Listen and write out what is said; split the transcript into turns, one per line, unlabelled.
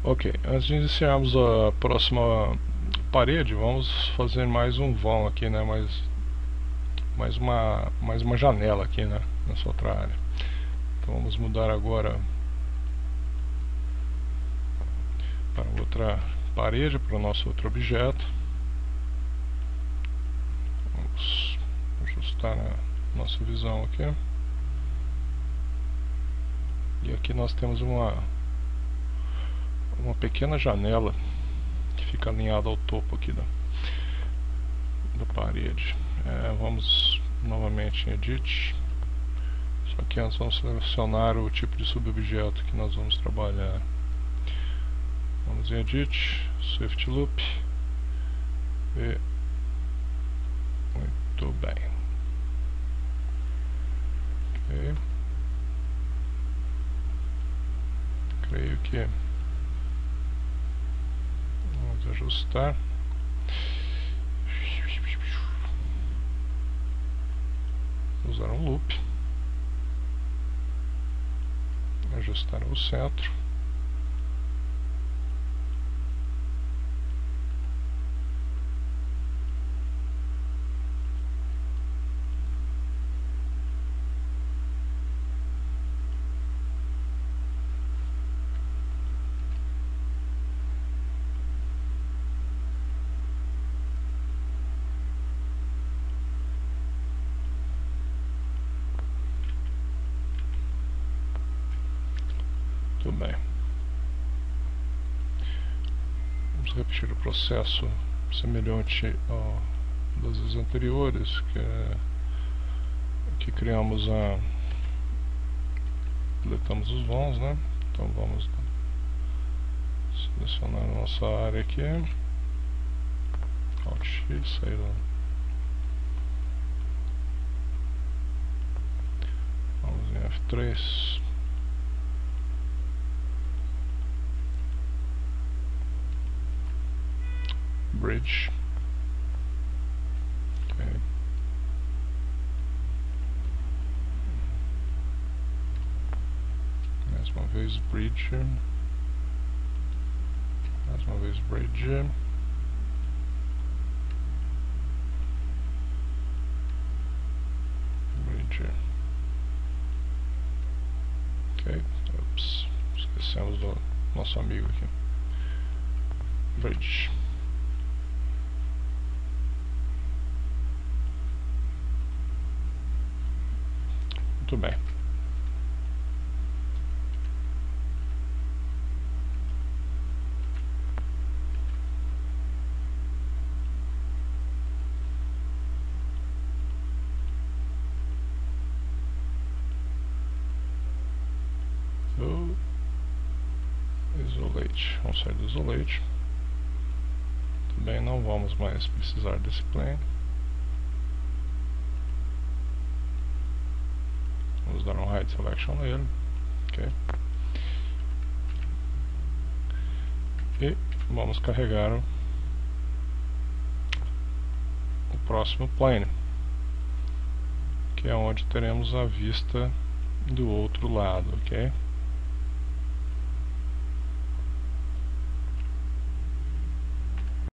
Ok, antes de iniciarmos a próxima parede, vamos fazer mais um vão aqui, né? Mais uma janela aqui, né? Nessa outra área. Então vamos mudar agora para outra parede, para o nosso outro objeto. Vamos ajustar a nossa visão aqui. E aqui nós temos uma pequena janela que fica alinhada ao topo aqui da parede. Vamos novamente em Edit. Só que antes vamos selecionar o tipo de subobjeto que nós vamos trabalhar. Vamos em Edit, Swift Loop e muito bem. Ok. Creio que vamos ajustar. Usar um loop. Ajustar o centro. Tudo bem. Vamos repetir o processo semelhante ao das vezes anteriores, que criamos deletamos os vãos, né? Então vamos selecionar a nossa área aqui, Alt X, sair lá. Vamos em F3. Bridge. Okay. Mais uma vez bridge. Mais uma vez bridge. Bridge. Ok. Ups. Esquecemos do nosso amigo aqui. Bridge. Muito bem. Isolate. Vamos sair do Isolate. Também não vamos mais precisar desse plane. Vamos dar um Hide Selection nele. Ok. E vamos carregar o próximo plane, que é onde teremos a vista do outro lado, ok?